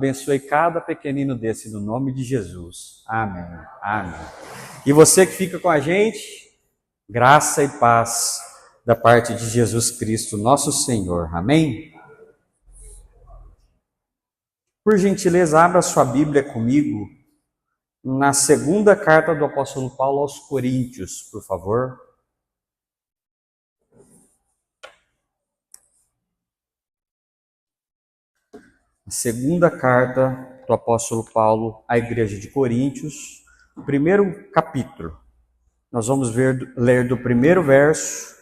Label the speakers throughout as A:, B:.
A: abençoe cada pequenino desse, no nome de Jesus. Amém. Amém. E você que fica com a gente, graça e paz da parte de Jesus Cristo, nosso Senhor. Amém? Por gentileza, abra sua Bíblia comigo na segunda carta do apóstolo Paulo aos Coríntios, por favor. A segunda carta do apóstolo Paulo à igreja de Coríntios, primeiro capítulo. Nós vamos ler do primeiro verso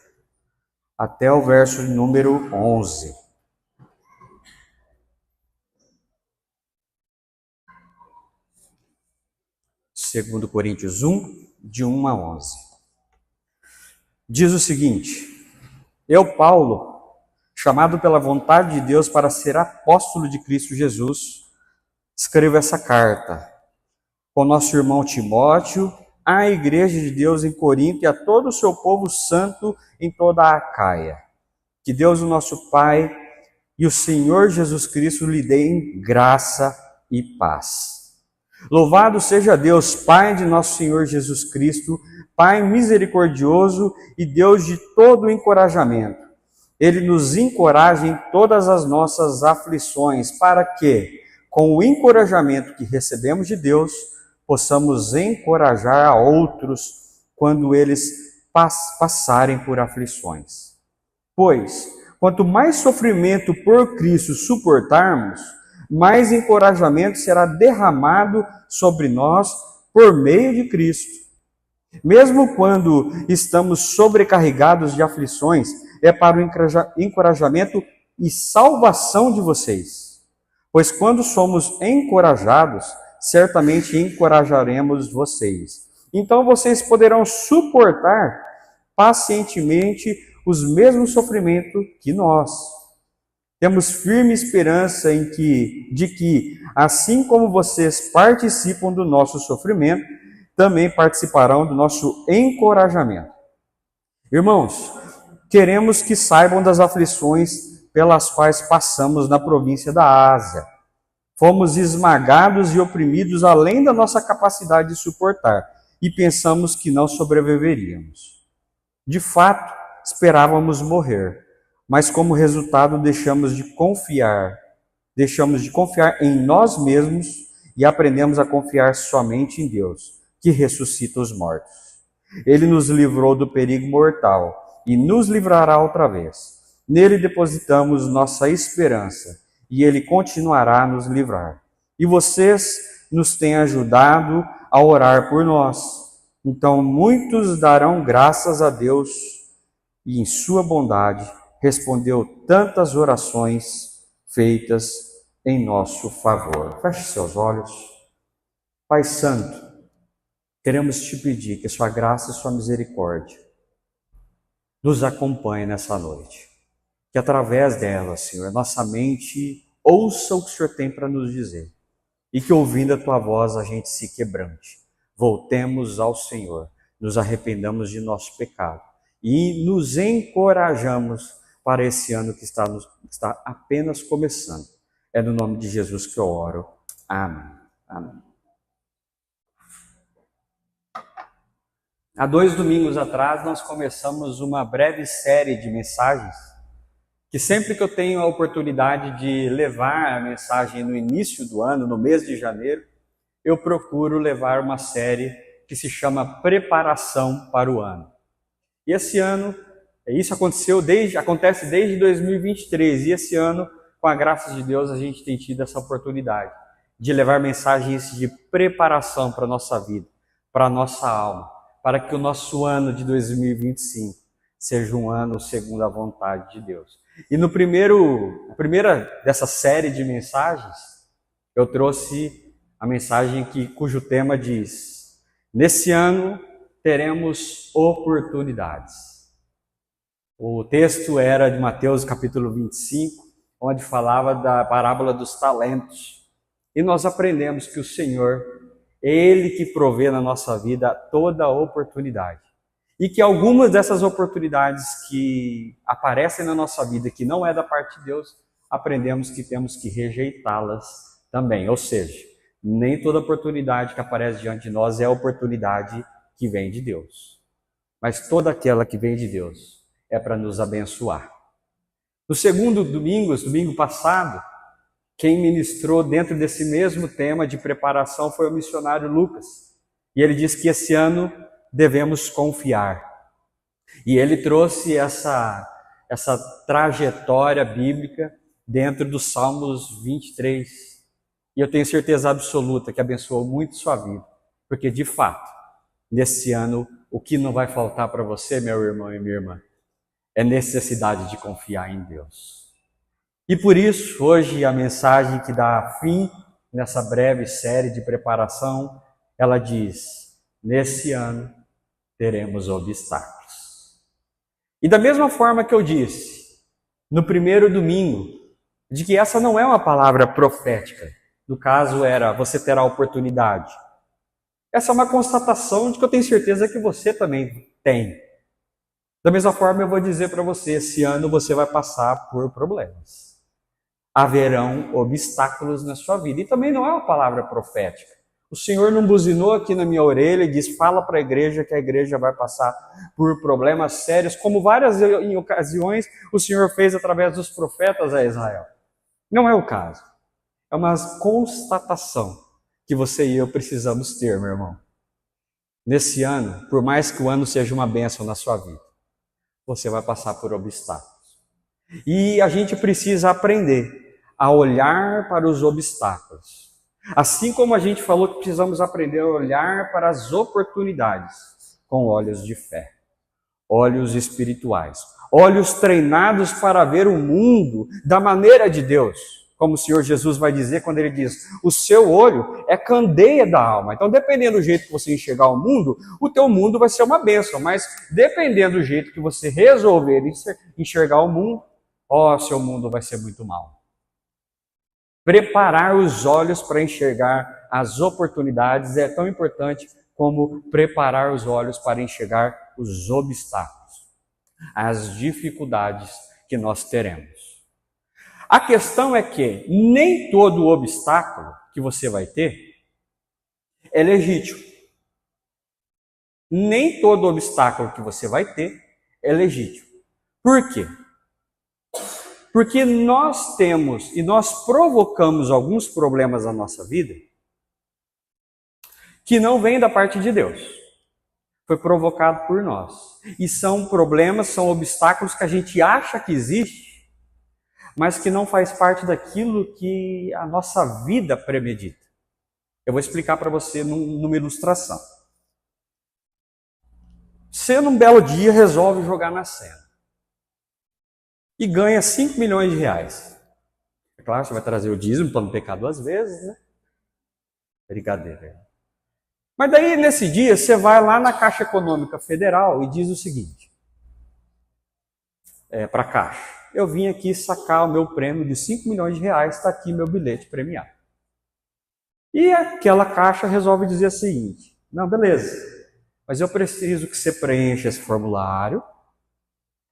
A: até o verso número 11. Segundo Coríntios 1, de 1 a 11. Diz o seguinte: Eu, Paulo, chamado pela vontade de Deus para ser apóstolo de Cristo Jesus, escrevo essa carta com nosso irmão Timóteo, à igreja de Deus em Corinto e a todo o seu povo santo em toda a Acaia. Que Deus, o nosso Pai, e o Senhor Jesus Cristo lhe deem graça e paz. Louvado seja Deus, Pai de nosso Senhor Jesus Cristo, Pai misericordioso e Deus de todo encorajamento. Ele nos encoraja em todas as nossas aflições, para que, com o encorajamento que recebemos de Deus, possamos encorajar a outros quando eles passarem por aflições. Pois, quanto mais sofrimento por Cristo suportarmos, mais encorajamento será derramado sobre nós por meio de Cristo. Mesmo quando estamos sobrecarregados de aflições, é para o encorajamento e salvação de vocês. Pois quando somos encorajados, certamente encorajaremos vocês. Então vocês poderão suportar pacientemente os mesmos sofrimentos que nós. Temos firme esperança de que, assim como vocês participam do nosso sofrimento, também participarão do nosso encorajamento. Irmãos, queremos que saibam das aflições pelas quais passamos na província da Ásia. Fomos esmagados e oprimidos além da nossa capacidade de suportar, e pensamos que não sobreviveríamos. De fato, esperávamos morrer, mas como resultado deixamos de confiar em nós mesmos e aprendemos a confiar somente em Deus, que ressuscita os mortos. Ele nos livrou do perigo mortal e nos livrará outra vez. Nele depositamos nossa esperança e Ele continuará a nos livrar. E vocês nos têm ajudado a orar por nós. Então muitos darão graças a Deus e em sua bondade respondeu tantas orações feitas em nosso favor. Feche seus olhos. Pai Santo, queremos te pedir que sua graça e sua misericórdia nos acompanhe nessa noite. Que através dela, Senhor, nossa mente ouça o que o Senhor tem para nos dizer. E que ouvindo a tua voz a gente se quebrante. Voltemos ao Senhor, nos arrependamos de nosso pecado e nos encorajamos para esse ano que está apenas começando. É no nome de Jesus que eu oro. Amém. Amém. Há 2 domingos atrás, nós começamos uma breve série de mensagens, que sempre que eu tenho a oportunidade de levar a mensagem no início do ano, no mês de janeiro, eu procuro levar uma série que se chama Preparação para o Ano. E esse ano, isso acontece desde 2023, e esse ano, com a graça de Deus, a gente tem tido essa oportunidade de levar mensagens de preparação para a nossa vida, para a nossa alma, para que o nosso ano de 2025 seja um ano segundo a vontade de Deus. E a primeira dessa série de mensagens, eu trouxe a mensagem cujo tema diz: nesse ano teremos oportunidades. O texto era de Mateus capítulo 25, onde falava da parábola dos talentos. E nós aprendemos que o Senhor, Ele que provê na nossa vida toda a oportunidade. E que algumas dessas oportunidades que aparecem na nossa vida, que não é da parte de Deus, aprendemos que temos que rejeitá-las também. Ou seja, nem toda oportunidade que aparece diante de nós é a oportunidade que vem de Deus. Mas toda aquela que vem de Deus é para nos abençoar. No segundo domingo passado, quem ministrou dentro desse mesmo tema de preparação foi o missionário Lucas. E ele disse que esse ano devemos confiar. E ele trouxe essa trajetória bíblica dentro dos Salmos 23. E eu tenho certeza absoluta que abençoou muito sua vida. Porque, de fato, nesse ano, o que não vai faltar para você, meu irmão e minha irmã, é necessidade de confiar em Deus. E por isso, hoje, a mensagem que dá fim nessa breve série de preparação, ela diz: nesse ano teremos obstáculos. E da mesma forma que eu disse no primeiro domingo, de que essa não é uma palavra profética, no caso era você terá oportunidade. Essa é uma constatação de que eu tenho certeza que você também tem. Da mesma forma eu vou dizer para você, esse ano você vai passar por problemas. Haverão obstáculos na sua vida. E também não é uma palavra profética. O Senhor não buzinou aqui na minha orelha e diz, fala para a igreja que a igreja vai passar por problemas sérios, como várias em ocasiões o Senhor fez através dos profetas a Israel. Não é o caso. É uma constatação que você e eu precisamos ter, meu irmão. Nesse ano, por mais que o ano seja uma bênção na sua vida, você vai passar por obstáculos. E a gente precisa aprender a olhar para os obstáculos. Assim como a gente falou que precisamos aprender a olhar para as oportunidades com olhos de fé, olhos espirituais, olhos treinados para ver o mundo da maneira de Deus. Como o Senhor Jesus vai dizer quando ele diz, o seu olho é candeia da alma. Então, dependendo do jeito que você enxergar o mundo, o teu mundo vai ser uma bênção. Mas, dependendo do jeito que você resolver enxergar o mundo, seu mundo vai ser muito mal. Preparar os olhos para enxergar as oportunidades é tão importante como preparar os olhos para enxergar os obstáculos, as dificuldades que nós teremos. A questão é que nem todo obstáculo que você vai ter é legítimo. Nem todo obstáculo que você vai ter é legítimo. Por quê? Porque nós temos e nós provocamos alguns problemas na nossa vida que não vêm da parte de Deus. Foi provocado por nós. E são problemas, são obstáculos que a gente acha que existe, mas que não faz parte daquilo que a nossa vida premedita. Eu vou explicar para você numa ilustração. Você, num belo dia, resolve jogar na Sena. E ganha 5 milhões de reais. É claro, você vai trazer o dízimo para não pecar 2 vezes, né? Brincadeira. Mas daí, nesse dia, você vai lá na Caixa Econômica Federal e diz o seguinte, para a Caixa, eu vim aqui sacar o meu prêmio de 5 milhões de reais, está aqui meu bilhete premiado. E aquela Caixa resolve dizer o seguinte, não, beleza, mas eu preciso que você preencha esse formulário,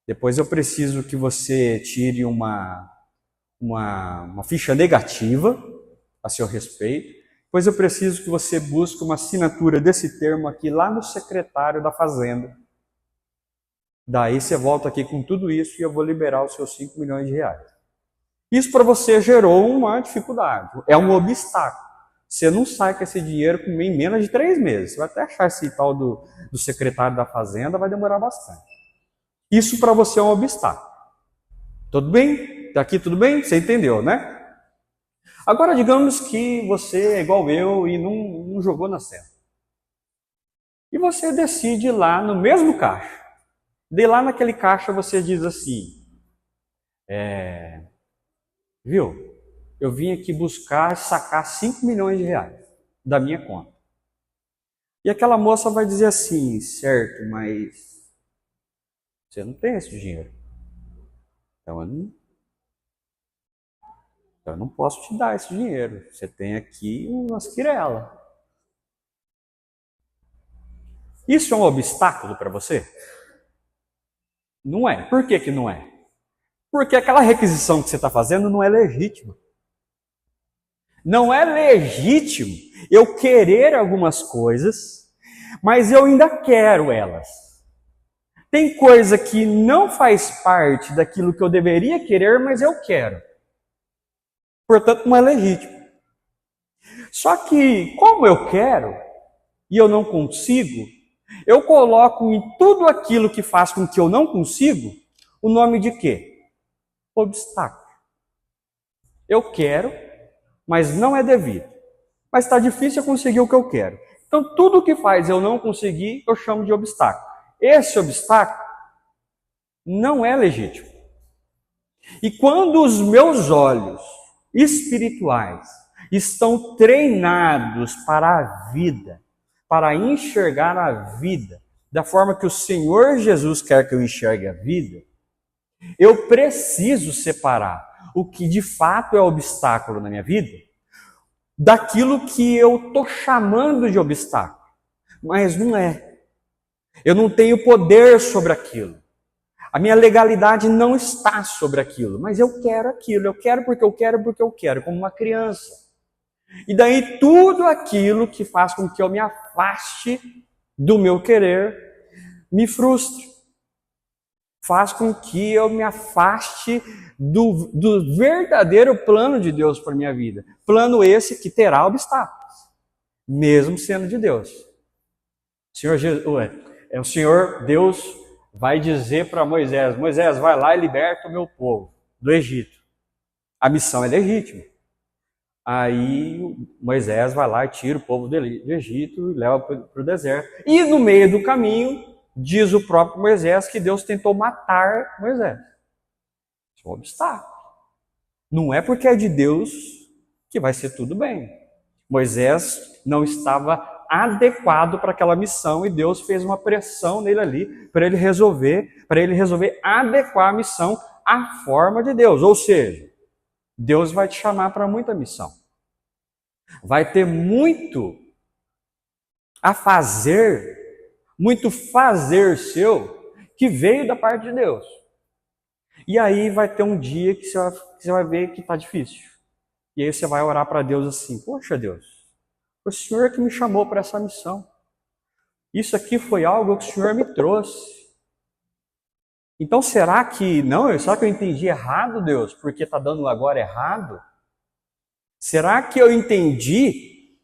A: depois eu preciso que você tire uma ficha negativa a seu respeito, depois eu preciso que você busque uma assinatura desse termo aqui lá no secretário da Fazenda. Daí você volta aqui com tudo isso e eu vou liberar os seus 5 milhões de reais. Isso para você gerou uma dificuldade, é um obstáculo. Você não sai com esse dinheiro em menos de 3 meses. Você vai até achar esse tal do secretário da Fazenda, vai demorar bastante. Isso para você é um obstáculo. Tudo bem? Daqui tudo bem? Você entendeu, né? Agora, digamos que você é igual eu e não jogou na Sena. E você decide ir lá no mesmo caixa. De lá naquele caixa você diz assim, viu? Eu vim aqui buscar sacar 5 milhões de reais da minha conta. E aquela moça vai dizer assim, certo, mas você não tem esse dinheiro. Então eu não posso te dar esse dinheiro. Você tem aqui umas quirelas. Isso é um obstáculo para você? Não é. Por que que não é? Porque aquela requisição que você está fazendo não é legítima. Não é legítimo eu querer algumas coisas, mas eu ainda quero elas. Tem coisa que não faz parte daquilo que eu deveria querer, mas eu quero. Portanto, não é legítimo. Só que, como eu quero e eu não consigo, eu coloco em tudo aquilo que faz com que eu não consigo o nome de quê? Obstáculo. Eu quero, mas não é devido. Mas está difícil eu conseguir o que eu quero. Então, tudo que faz eu não conseguir, eu chamo de obstáculo. Esse obstáculo não é legítimo. E quando os meus olhos espirituais estão treinados para a vida, para enxergar a vida da forma que o Senhor Jesus quer que eu enxergue a vida, eu preciso separar o que de fato é obstáculo na minha vida daquilo que eu estou chamando de obstáculo. Mas não é. Eu não tenho poder sobre aquilo. A minha legalidade não está sobre aquilo, mas eu quero aquilo. Eu quero porque eu quero, como uma criança. E daí tudo aquilo que faz com que eu me afaste do meu querer, me frustre. Faz com que eu me afaste do verdadeiro plano de Deus para a minha vida. Plano esse que terá obstáculos, mesmo sendo de Deus. O Senhor Deus vai dizer para Moisés: Moisés, vai lá e liberta o meu povo do Egito. A missão é legítima. Aí Moisés vai lá e tira o povo do Egito e leva para o deserto. E no meio do caminho, diz o próprio Moisés que Deus tentou matar Moisés. Isso é um obstáculo. Não é porque é de Deus que vai ser tudo bem. Moisés não estava adequado para aquela missão e Deus fez uma pressão nele ali para ele resolver adequar a missão à forma de Deus. Ou seja, Deus vai te chamar para muita missão. Vai ter muito a fazer, muito fazer seu que veio da parte de Deus. E aí vai ter um dia que você vai ver que está difícil. E aí você vai orar para Deus assim: poxa Deus, foi o Senhor que me chamou para essa missão. Isso aqui foi algo que o Senhor me trouxe. Então será que eu entendi errado, Deus, porque está dando agora errado? Será que eu entendi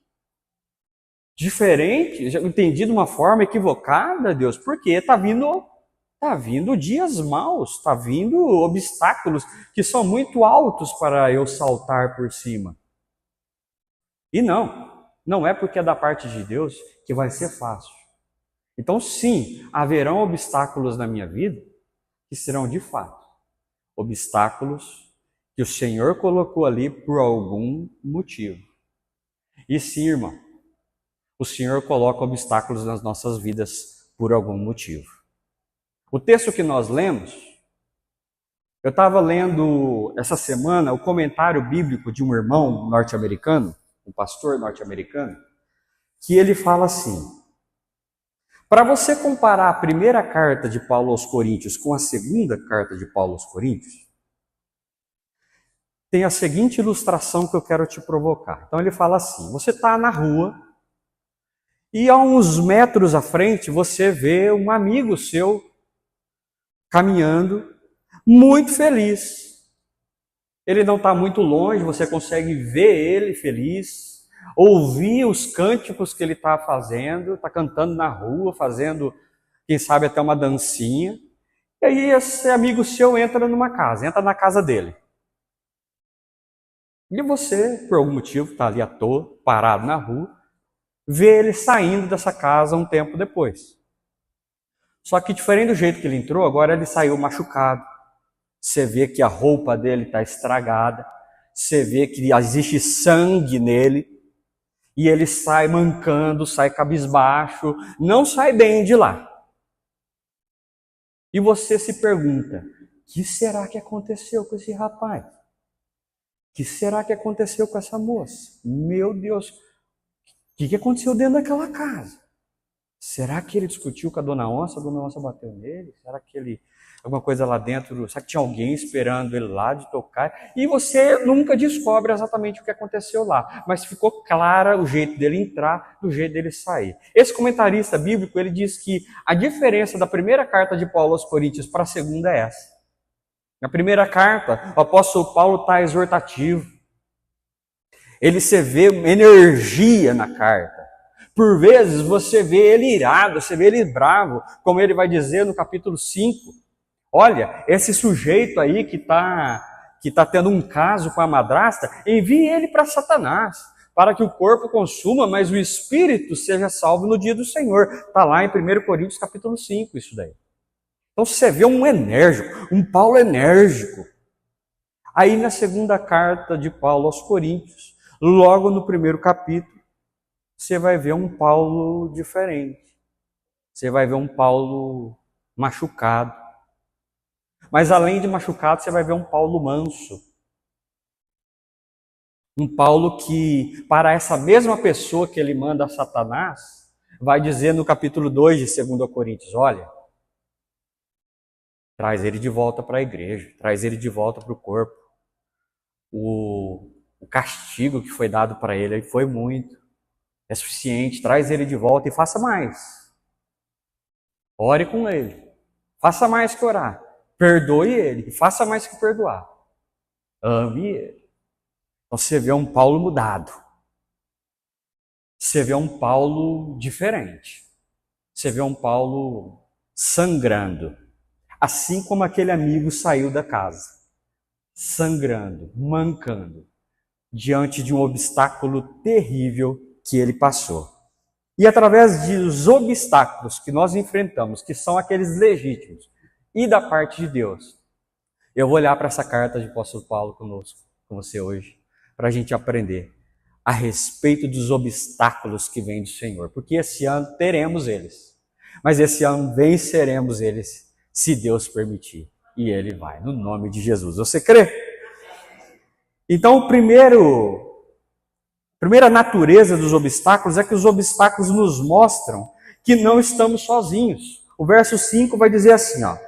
A: diferente? Eu entendi de uma forma equivocada, Deus? Porque está vindo dias maus, está vindo obstáculos que são muito altos para eu saltar por cima. E não é porque é da parte de Deus que vai ser fácil. Então sim, haverão obstáculos na minha vida que serão de fato obstáculos que o Senhor colocou ali por algum motivo. E sim, irmão, o Senhor coloca obstáculos nas nossas vidas por algum motivo. O texto que nós lemos, eu estava lendo essa semana o comentário bíblico de um irmão norte-americano, um pastor norte-americano, que ele fala assim: para você comparar a primeira carta de Paulo aos Coríntios com a segunda carta de Paulo aos Coríntios, tem a seguinte ilustração que eu quero te provocar. Então ele fala assim: você está na rua e a uns metros à frente você vê um amigo seu caminhando, muito feliz. Ele não está muito longe, você consegue ver ele feliz, ouvir os cânticos que ele está fazendo, está cantando na rua, fazendo, quem sabe, até uma dancinha. E aí esse amigo seu entra na casa dele. E você, por algum motivo, está ali à toa, parado na rua, vê ele saindo dessa casa um tempo depois. Só que diferente do jeito que ele entrou, agora ele saiu machucado. Você vê que a roupa dele está estragada, você vê que existe sangue nele, e ele sai mancando, sai cabisbaixo, não sai bem de lá. E você se pergunta: o que será que aconteceu com esse rapaz? O que será que aconteceu com essa moça? Meu Deus, o que aconteceu dentro daquela casa? Será que ele discutiu com a dona Onça bateu nele? Será que ele alguma coisa lá dentro, sabe que tinha alguém esperando ele lá de tocar, e você nunca descobre exatamente o que aconteceu lá, mas ficou clara o jeito dele entrar, do jeito dele sair. Esse comentarista bíblico, ele diz que a diferença da primeira carta de Paulo aos Coríntios para a segunda é essa. Na primeira carta, o apóstolo Paulo está exortativo, ele se vê energia na carta. Por vezes você vê ele irado, você vê ele bravo, como ele vai dizer no capítulo 5. Olha, esse sujeito aí que tá tendo um caso com a madrasta, envie ele para Satanás, para que o corpo consuma, mas o espírito seja salvo no dia do Senhor. Está lá em 1 Coríntios capítulo 5, isso daí. Então você vê um enérgico, um Paulo enérgico. Aí na segunda carta de Paulo aos Coríntios, logo no primeiro capítulo, você vai ver um Paulo diferente. Você vai ver um Paulo machucado. Mas além de machucado, você vai ver um Paulo manso. Um Paulo que, para essa mesma pessoa que ele manda a Satanás, vai dizer no capítulo 2 de 2 Coríntios, olha, traz ele de volta para a igreja, traz ele de volta para o corpo. O castigo que foi dado para ele foi muito. É suficiente, traz ele de volta e faça mais. Ore com ele. Faça mais que orar. Perdoe ele. E faça mais que perdoar. Ame ele. Então você vê um Paulo mudado. Você vê um Paulo diferente. Você vê um Paulo sangrando. Assim como aquele amigo saiu da casa. Sangrando, mancando. Diante de um obstáculo terrível que ele passou. E através dos obstáculos que nós enfrentamos, que são aqueles legítimos, e da parte de Deus, eu vou olhar para essa carta de apóstolo Paulo conosco, com você hoje, para a gente aprender a respeito dos obstáculos que vêm do Senhor. Porque esse ano teremos eles, mas esse ano venceremos eles, se Deus permitir. E Ele vai, no nome de Jesus. Você crê? Então, a primeira natureza dos obstáculos é que os obstáculos nos mostram que não estamos sozinhos. O verso 5 vai dizer assim, ó: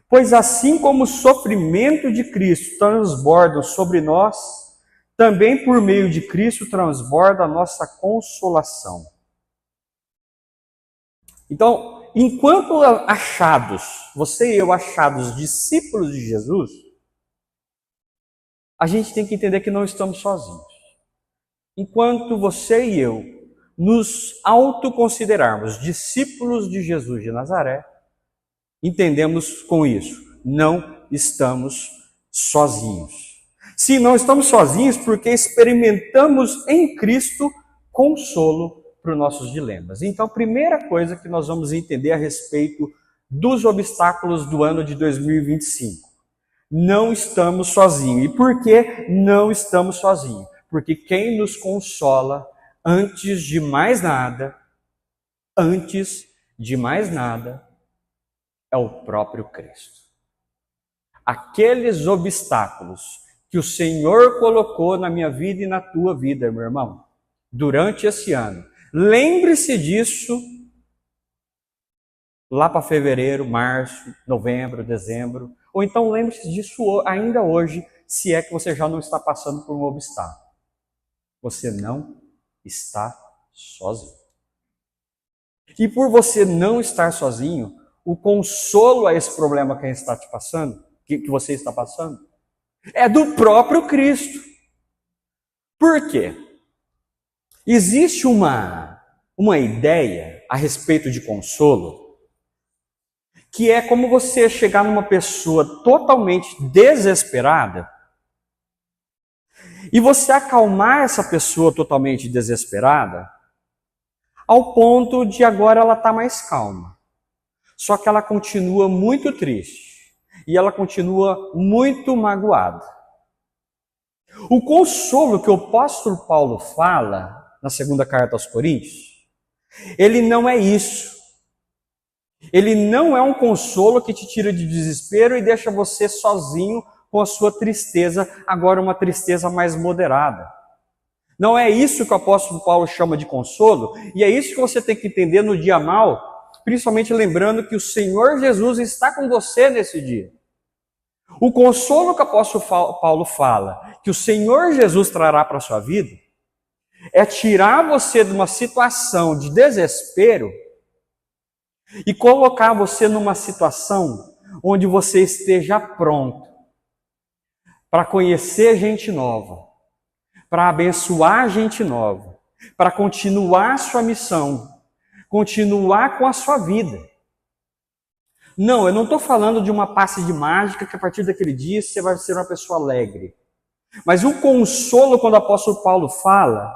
A: pois assim como o sofrimento de Cristo transborda sobre nós, também por meio de Cristo transborda a nossa consolação. Então, enquanto achados, você e eu achados discípulos de Jesus, a gente tem que entender que não estamos sozinhos. Enquanto você e eu nos autoconsiderarmos discípulos de Jesus de Nazaré, entendemos com isso, não estamos sozinhos. Se não estamos sozinhos, porque experimentamos em Cristo consolo para os nossos dilemas. Então, a primeira coisa que nós vamos entender a respeito dos obstáculos do ano de 2025. Não estamos sozinhos. E por que não estamos sozinhos? Porque quem nos consola, antes de mais nada, é o próprio Cristo. Aqueles obstáculos que o Senhor colocou na minha vida e na tua vida, meu irmão, durante esse ano, lembre-se disso lá para fevereiro, março, novembro, dezembro, ou então lembre-se disso ainda hoje, se é que você já não está passando por um obstáculo. Você não está sozinho. E por você não estar sozinho, o consolo a esse problema que está te passando, que você está passando, é do próprio Cristo. Por quê? Existe uma ideia a respeito de consolo, que é como você chegar numa pessoa totalmente desesperada e você acalmar essa pessoa totalmente desesperada ao ponto de agora ela estar mais calma. Só que ela continua muito triste e ela continua muito magoada. O consolo que o apóstolo Paulo fala na segunda carta aos Coríntios, ele não é isso. Ele não é um consolo que te tira de desespero e deixa você sozinho com a sua tristeza, agora uma tristeza mais moderada. Não é isso que o apóstolo Paulo chama de consolo, e é isso que você tem que entender no dia mau, principalmente lembrando que o Senhor Jesus está com você nesse dia. O consolo que o apóstolo Paulo fala, que o Senhor Jesus trará para a sua vida, é tirar você de uma situação de desespero e colocar você numa situação onde você esteja pronto para conhecer gente nova, para abençoar gente nova, para continuar a sua missão, continuar com a sua vida. Não, eu não estou falando de uma passe de mágica que a partir daquele dia você vai ser uma pessoa alegre. Mas o consolo, quando o apóstolo Paulo fala,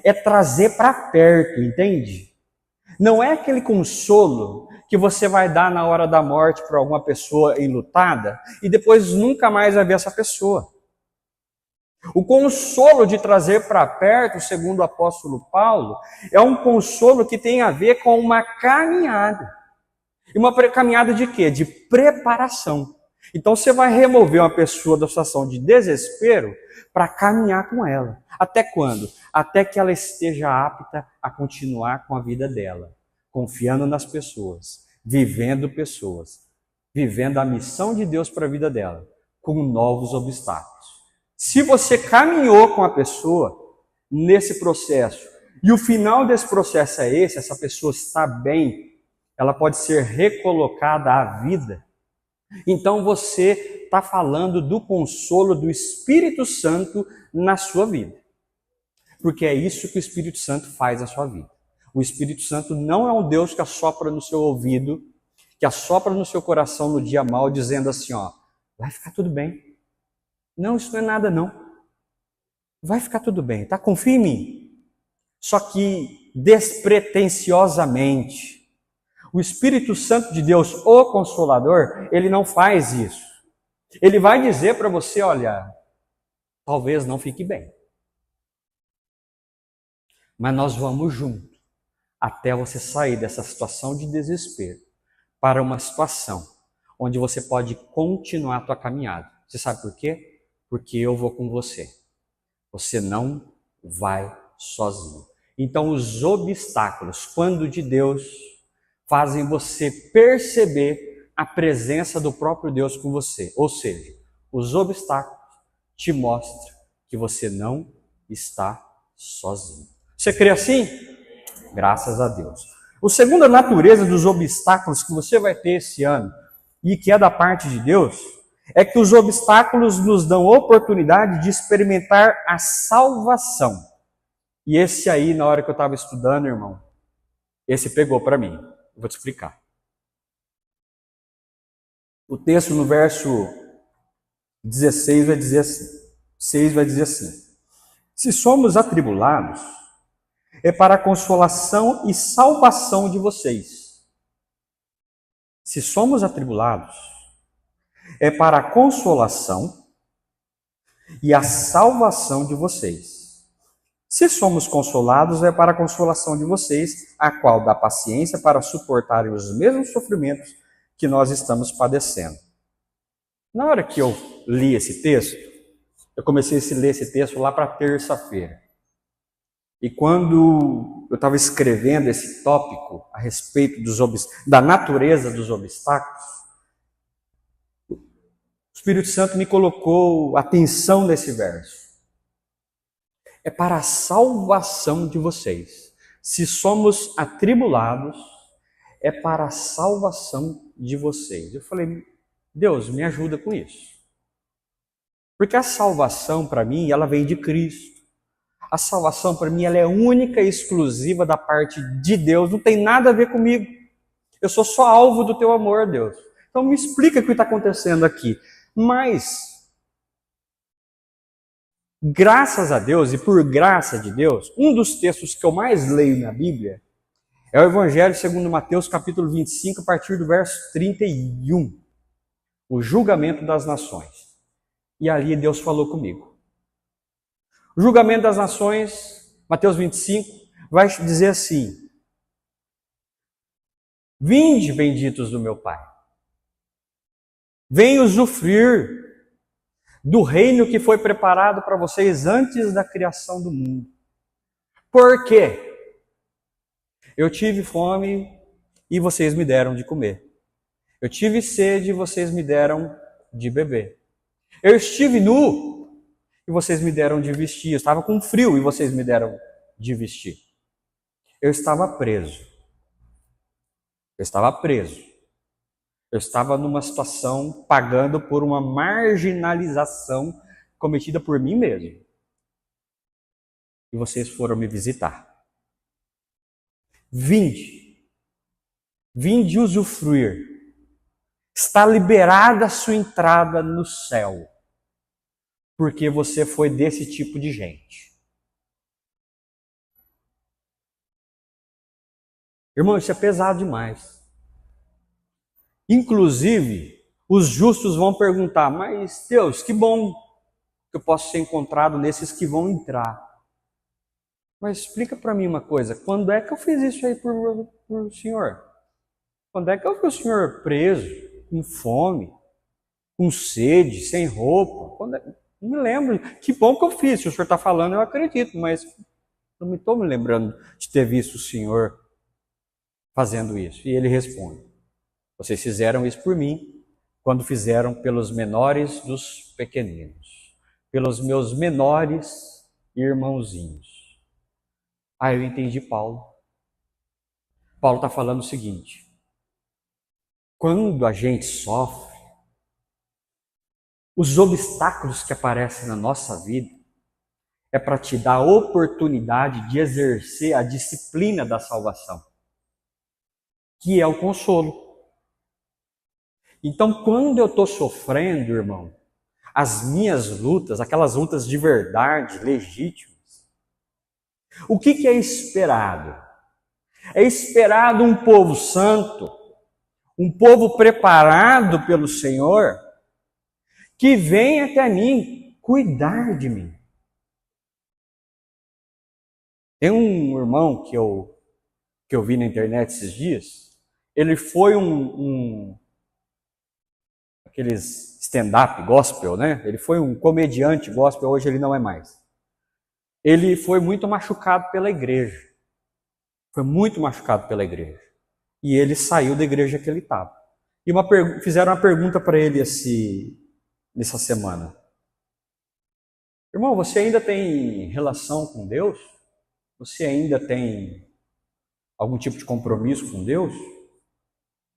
A: é trazer para perto, entende? Não é aquele consolo que você vai dar na hora da morte para alguma pessoa enlutada e depois nunca mais vai ver essa pessoa. O consolo de trazer para perto, segundo o apóstolo Paulo, é um consolo que tem a ver com uma caminhada. E uma caminhada de quê? De preparação. Então você vai remover uma pessoa da situação de desespero para caminhar com ela. Até quando? Até que ela esteja apta a continuar com a vida dela, confiando nas pessoas, vivendo a missão de Deus para a vida dela, com novos obstáculos. Se você caminhou com a pessoa nesse processo, e o final desse processo é esse, essa pessoa está bem, ela pode ser recolocada à vida, então você está falando do consolo do Espírito Santo na sua vida. Porque é isso que o Espírito Santo faz na sua vida. O Espírito Santo não é um Deus que assopra no seu ouvido, que assopra no seu coração no dia mal, dizendo assim, ó, vai ficar tudo bem. Não, isso não é nada não. Vai ficar tudo bem, tá? Confia em mim. Só que despretensiosamente, o Espírito Santo de Deus, o Consolador, ele não faz isso. Ele vai dizer para você, olha, talvez não fique bem. Mas nós vamos junto, até você sair dessa situação de desespero, para uma situação onde você pode continuar a tua caminhada. Você sabe por quê? Porque eu vou com você. Você não vai sozinho. Então os obstáculos, quando de Deus, fazem você perceber a presença do próprio Deus com você. Ou seja, os obstáculos te mostram que você não está sozinho. Você crê assim? Graças a Deus. A segunda natureza dos obstáculos que você vai ter esse ano, e que é da parte de Deus, é que os obstáculos nos dão oportunidade de experimentar a salvação. E esse aí, na hora que eu estava estudando, irmão, esse pegou para mim. Eu vou te explicar. O texto no verso 16 vai dizer assim, 6 vai dizer assim: se somos atribulados, é para a consolação e salvação de vocês. Se somos atribulados, é para a consolação e a salvação de vocês. Se somos consolados, é para a consolação de vocês, a qual dá paciência para suportarem os mesmos sofrimentos que nós estamos padecendo. Na hora que eu li esse texto, eu comecei a ler esse texto lá para terça-feira. E quando eu estava escrevendo esse tópico a respeito da natureza dos obstáculos, o Espírito Santo me colocou atenção nesse verso. É para a salvação de vocês. Se somos atribulados, é para a salvação de vocês. Eu falei, Deus, me ajuda com isso. Porque a salvação, para mim, ela vem de Cristo. A salvação, para mim, ela é única e exclusiva da parte de Deus. Não tem nada a ver comigo. Eu sou só alvo do teu amor, Deus. Então me explica o que está acontecendo aqui. Mas, graças a Deus e por graça de Deus, um dos textos que eu mais leio na Bíblia é o Evangelho segundo Mateus, capítulo 25, a partir do verso 31. O julgamento das nações. E ali Deus falou comigo. O julgamento das nações, Mateus 25, vai dizer assim: vinde, benditos do meu Pai. Venham usufruir do reino que foi preparado para vocês antes da criação do mundo. Por quê? Eu tive fome, e vocês me deram de comer. Eu tive sede e vocês me deram de beber. Eu estive nu e vocês me deram de vestir. Eu estava com frio e vocês me deram de vestir. Eu estava preso. Eu estava preso. Eu estava numa situação pagando por uma marginalização cometida por mim mesmo. E vocês foram me visitar. Vinde. Vinde usufruir. Está liberada a sua entrada no céu. Porque você foi desse tipo de gente. Irmão, isso é pesado demais. Inclusive, os justos vão perguntar, mas Deus, que bom que eu posso ser encontrado nesses que vão entrar. Mas explica para mim uma coisa, quando é que eu fiz isso aí por o Senhor? Quando é que eu vi o Senhor preso, com fome, com sede, sem roupa? Não me lembro. Que bom que eu fiz, se o Senhor está falando eu acredito, mas não estou me lembrando de ter visto o Senhor fazendo isso. E ele responde, vocês fizeram isso por mim, quando fizeram pelos menores dos pequeninos, pelos meus menores irmãozinhos. Ah, eu entendi Paulo. Paulo está falando o seguinte, quando a gente sofre, os obstáculos que aparecem na nossa vida é para te dar a oportunidade de exercer a disciplina da salvação, que é o consolo. Então, quando eu estou sofrendo, irmão, as minhas lutas, aquelas lutas de verdade, legítimas, o que é esperado? É esperado um povo santo, um povo preparado pelo Senhor, que vem até mim cuidar de mim. Tem um irmão que eu vi na internet esses dias, ele foi aqueles stand-up gospel, né? Ele foi um comediante gospel, hoje ele não é mais. Ele foi muito machucado pela igreja. Foi muito machucado pela igreja. E ele saiu da igreja que ele estava. E fizeram uma pergunta para ele nessa semana. Irmão, você ainda tem relação com Deus? Você ainda tem algum tipo de compromisso com Deus?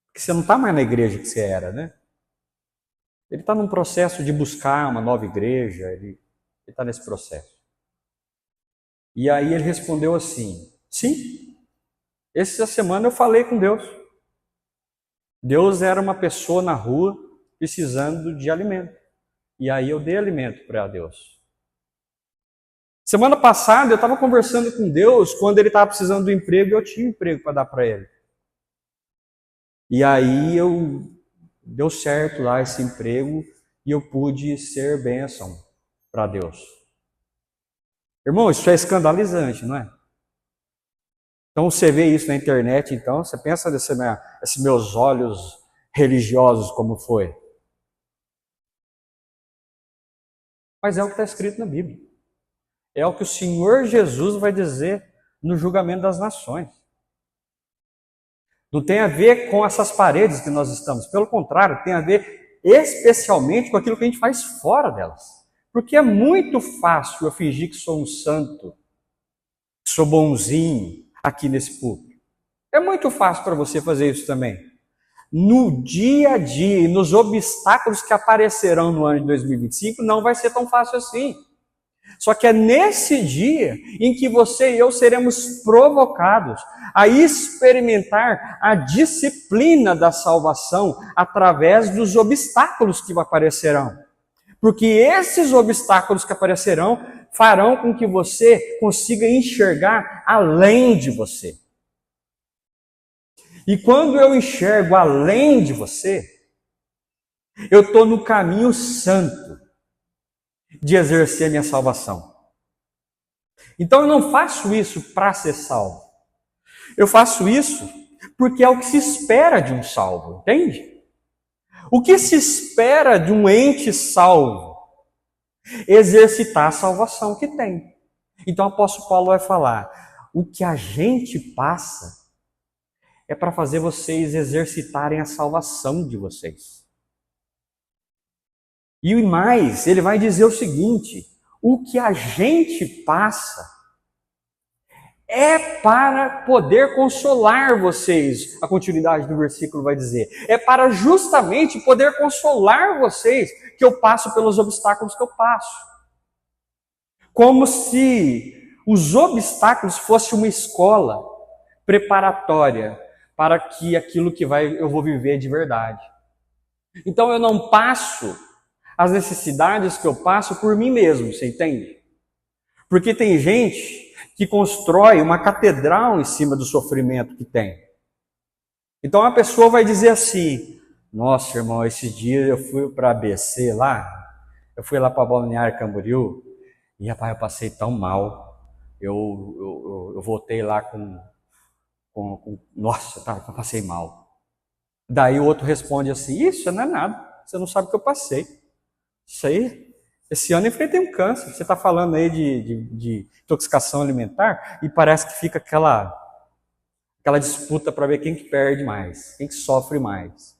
A: Porque você não está mais na igreja que você era, né? Ele está num processo de buscar uma nova igreja, ele está nesse processo. E aí ele respondeu assim, sim, essa semana eu falei com Deus. Deus era uma pessoa na rua precisando de alimento. E aí eu dei alimento para Deus. Semana passada eu estava conversando com Deus quando ele estava precisando do emprego e eu tinha emprego para dar para ele. E aí deu certo lá esse emprego e eu pude ser bênção para Deus. Irmão, isso é escandalizante, não é? Então você vê isso na internet, então você pensa nesses meus olhos religiosos como foi. Mas é o que está escrito na Bíblia. É o que o Senhor Jesus vai dizer no julgamento das nações. Não tem a ver com essas paredes que nós estamos. Pelo contrário, tem a ver especialmente com aquilo que a gente faz fora delas. Porque é muito fácil eu fingir que sou um santo, que sou bonzinho aqui nesse púlpito. É muito fácil para você fazer isso também. No dia a dia e nos obstáculos que aparecerão no ano de 2025, não vai ser tão fácil assim. Só que é nesse dia em que você e eu seremos provocados a experimentar a disciplina da salvação através dos obstáculos que aparecerão. Porque esses obstáculos que aparecerão farão com que você consiga enxergar além de você. E quando eu enxergo além de você, eu estou no caminho santo de exercer a minha salvação. Então eu não faço isso para ser salvo. Eu faço isso porque é o que se espera de um salvo, entende? O que se espera de um ente salvo? Exercitar a salvação que tem. Então o apóstolo Paulo vai falar, o que a gente passa é para fazer vocês exercitarem a salvação de vocês. E mais, ele vai dizer o seguinte: o que a gente passa é para poder consolar vocês. A continuidade do versículo vai dizer: é para justamente poder consolar vocês que eu passo pelos obstáculos que eu passo. Como se os obstáculos fossem uma escola preparatória para que aquilo que eu vou viver de verdade. Então eu não passo as necessidades que eu passo por mim mesmo, você entende? Porque tem gente que constrói uma catedral em cima do sofrimento que tem. Então a pessoa vai dizer assim: nossa, irmão, esse dia eu fui para ABC lá, eu fui lá para Balneário Camboriú, e rapaz, eu passei tão mal. Eu voltei lá nossa, eu passei mal. Daí o outro responde assim: isso não é nada, você não sabe o que eu passei. Isso aí, esse ano eu enfrentei um câncer. Você está falando aí de intoxicação alimentar e parece que fica aquela disputa para ver quem que perde mais, quem que sofre mais.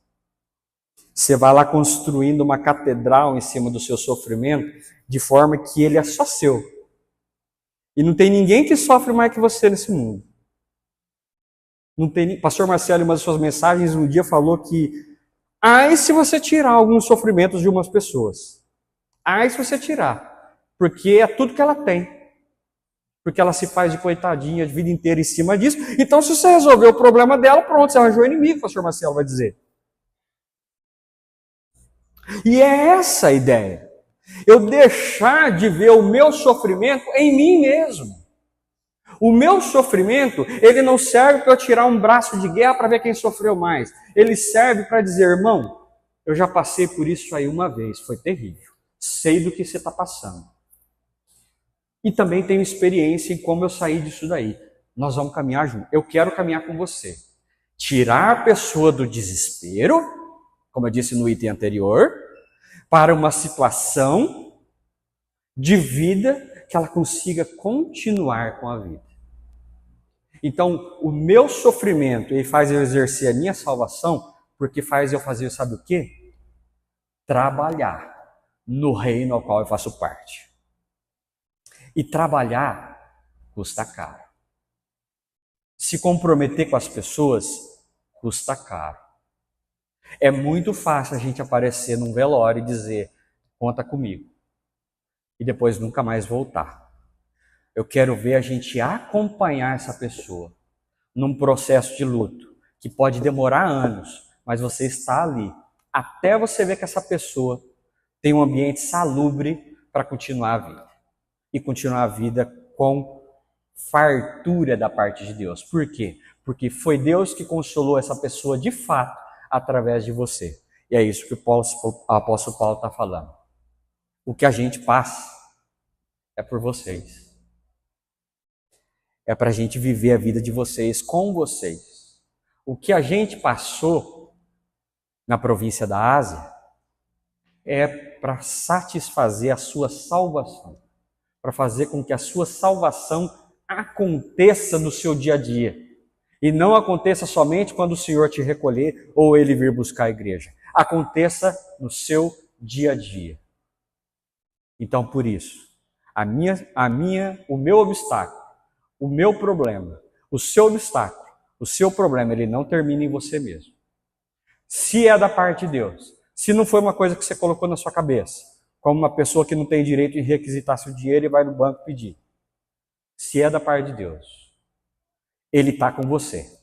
A: Você vai lá construindo uma catedral em cima do seu sofrimento, de forma que ele é só seu. E não tem ninguém que sofre mais que você nesse mundo. Pastor Marcelo, em uma das suas mensagens, um dia falou que ai se você tirar alguns sofrimentos de umas pessoas. Ai se você tirar. Porque é tudo que ela tem. Porque ela se faz de coitadinha a vida inteira em cima disso. Então, se você resolver o problema dela, pronto, você arranjou o inimigo, pastor Marcelo vai dizer. E é essa a ideia. Eu deixar de ver o meu sofrimento em mim mesmo. O meu sofrimento, ele não serve para eu tirar um braço de guerra para ver quem sofreu mais. Ele serve para dizer: irmão, eu já passei por isso aí uma vez, foi terrível. Sei do que você está passando. E também tenho experiência em como eu saí disso daí. Nós vamos caminhar junto. Eu quero caminhar com você. Tirar a pessoa do desespero, como eu disse no item anterior, para uma situação de vida que ela consiga continuar com a vida. Então, o meu sofrimento, ele faz eu exercer a minha salvação, porque faz eu fazer, sabe o quê? Trabalhar no reino ao qual eu faço parte. E trabalhar custa caro. Se comprometer com as pessoas custa caro. É muito fácil a gente aparecer num velório e dizer: conta comigo. E depois nunca mais voltar. Eu quero ver a gente acompanhar essa pessoa num processo de luto que pode demorar anos, mas você está ali até você ver que essa pessoa tem um ambiente salubre para continuar a vida. E continuar a vida com fartura da parte de Deus. Por quê? Porque foi Deus que consolou essa pessoa de fato através de você. E é isso que o apóstolo Paulo está falando. O que a gente passa é por vocês. É para a gente viver a vida de vocês com vocês. O que a gente passou na província da Ásia é para satisfazer a sua salvação. Para fazer com que a sua salvação aconteça no seu dia a dia. E não aconteça somente quando o Senhor te recolher ou Ele vir buscar a igreja. Aconteça no seu dia a dia. Então, por isso, o meu obstáculo, o meu problema, o seu obstáculo, o seu problema, ele não termina em você mesmo. Se é da parte de Deus, se não foi uma coisa que você colocou na sua cabeça, como uma pessoa que não tem direito em requisitar seu dinheiro e vai no banco pedir. Se é da parte de Deus, Ele está com você.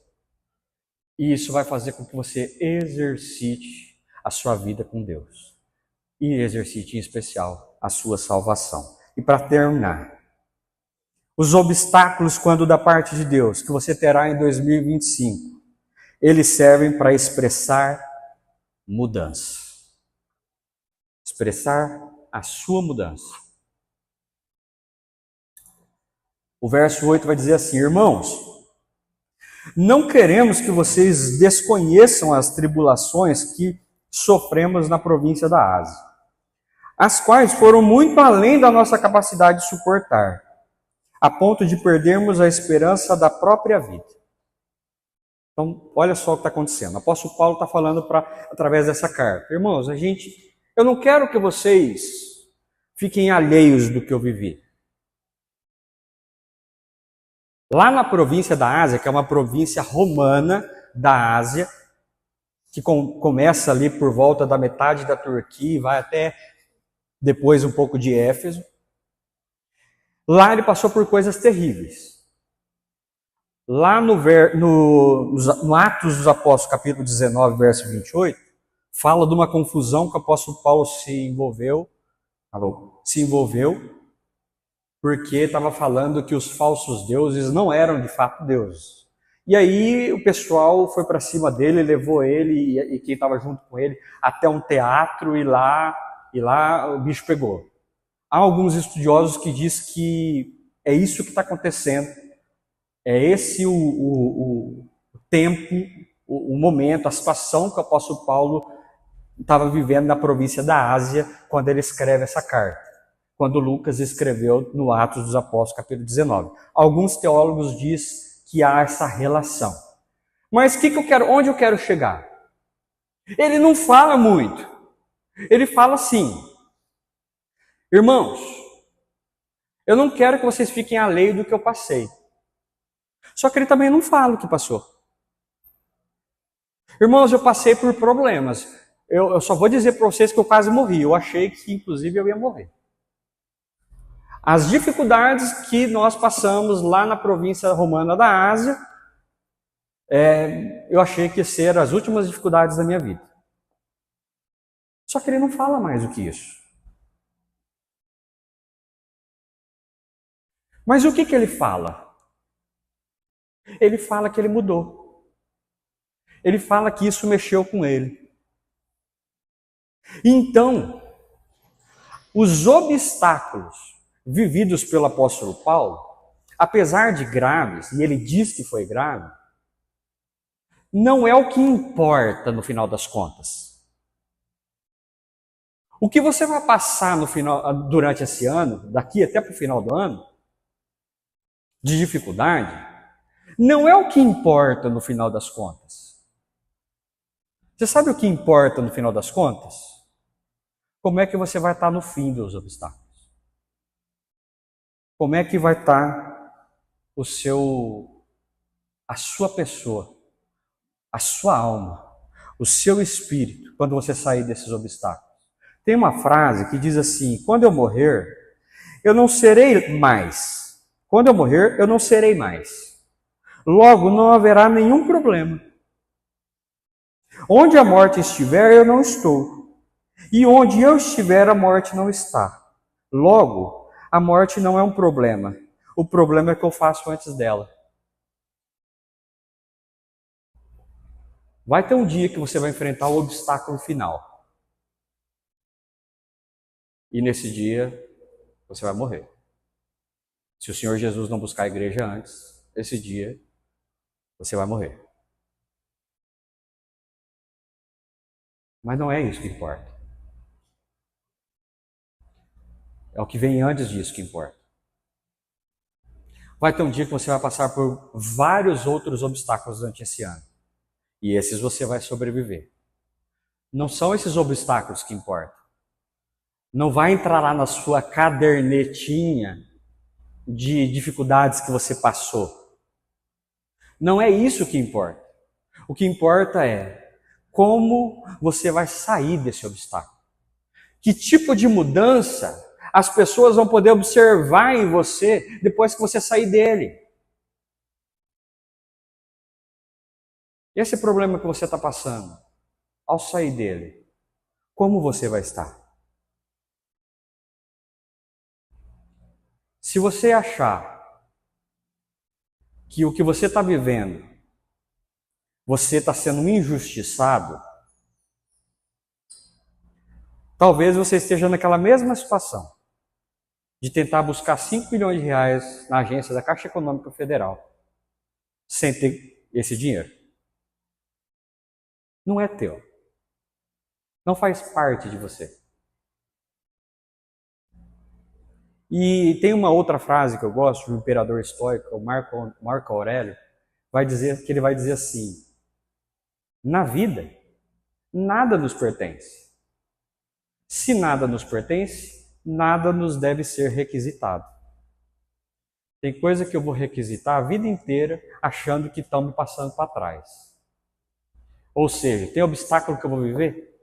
A: E isso vai fazer com que você exercite a sua vida com Deus. E exercite em especial a sua salvação. E para terminar, os obstáculos, quando da parte de Deus, que você terá em 2025, eles servem para expressar mudança. Expressar a sua mudança. O verso 8 vai dizer assim: irmãos, não queremos que vocês desconheçam as tribulações que sofremos na província da Ásia, as quais foram muito além da nossa capacidade de suportar, a ponto de perdermos a esperança da própria vida. Então, olha só o que está acontecendo. O apóstolo Paulo está falando através dessa carta. Irmãos, eu não quero que vocês fiquem alheios do que eu vivi. Lá na província da Ásia, que é uma província romana da Ásia, que começa ali por volta da metade da Turquia e vai até depois um pouco de Éfeso. Lá ele passou por coisas terríveis. Lá no Atos dos Apóstolos, capítulo 19, verso 28, fala de uma confusão que o apóstolo Paulo se envolveu, porque estava falando que os falsos deuses não eram de fato deuses. E aí o pessoal foi para cima dele, levou ele e quem estava junto com ele até um teatro e lá o bicho pegou. Há alguns estudiosos que dizem que é isso que está acontecendo. É esse o tempo, o momento, a situação que o apóstolo Paulo estava vivendo na província da Ásia quando ele escreve essa carta. Quando Lucas escreveu no Atos dos Apóstolos, capítulo 19. Alguns teólogos dizem que há essa relação. Mas onde eu quero chegar? Ele não fala muito. Ele fala assim: irmãos, eu não quero que vocês fiquem alheios do que eu passei. Só que ele também não fala o que passou. Irmãos, eu passei por problemas. Eu só vou dizer para vocês que eu quase morri. Eu achei que, inclusive, eu ia morrer. As dificuldades que nós passamos lá na província romana da Ásia, eu achei que iam ser as últimas dificuldades da minha vida. Só que ele não fala mais do que isso. Mas o que ele fala? Ele fala que ele mudou. Ele fala que isso mexeu com ele. Então, os obstáculos vividos pelo apóstolo Paulo, apesar de graves, e ele diz que foi grave, não é o que importa no final das contas. O que você vai passar durante esse ano, daqui até para o final do ano, de dificuldade, não é o que importa no final das contas. Você sabe o que importa no final das contas? Como é que você vai estar no fim dos obstáculos? Como é que vai estar a sua pessoa, a sua alma, o seu espírito, quando você sair desses obstáculos? Tem uma frase que diz assim: quando eu morrer, eu não serei mais. Quando eu morrer, eu não serei mais. Logo, não haverá nenhum problema. Onde a morte estiver, eu não estou. E onde eu estiver, a morte não está. Logo, a morte não é um problema. O problema é o que eu faço antes dela. Vai ter um dia que você vai enfrentar o obstáculo final. E nesse dia, você vai morrer. Se o Senhor Jesus não buscar a igreja antes, esse dia, você vai morrer. Mas não é isso que importa. É o que vem antes disso que importa. Vai ter um dia que você vai passar por vários outros obstáculos durante esse ano. E esses você vai sobreviver. Não são esses obstáculos que importam. Não vai entrar lá na sua cadernetinha de dificuldades que você passou. Não é isso que importa. O que importa é como você vai sair desse obstáculo. Que tipo de mudança as pessoas vão poder observar em você depois que você sair dele. Esse problema que você está passando, ao sair dele, como você vai estar? Se você achar que o que você está vivendo, você está sendo injustiçado, talvez você esteja naquela mesma situação de tentar buscar 5 milhões de reais na agência da Caixa Econômica Federal, sem ter esse dinheiro. Não é teu. Não faz parte de você. E tem uma outra frase que eu gosto, do imperador estoico, o Marco Aurélio, ele vai dizer assim: Na vida, nada nos pertence. Se nada nos pertence, nada nos deve ser requisitado. Tem coisa que eu vou requisitar a vida inteira achando que estão me passando para trás. Ou seja, tem obstáculo que eu vou viver?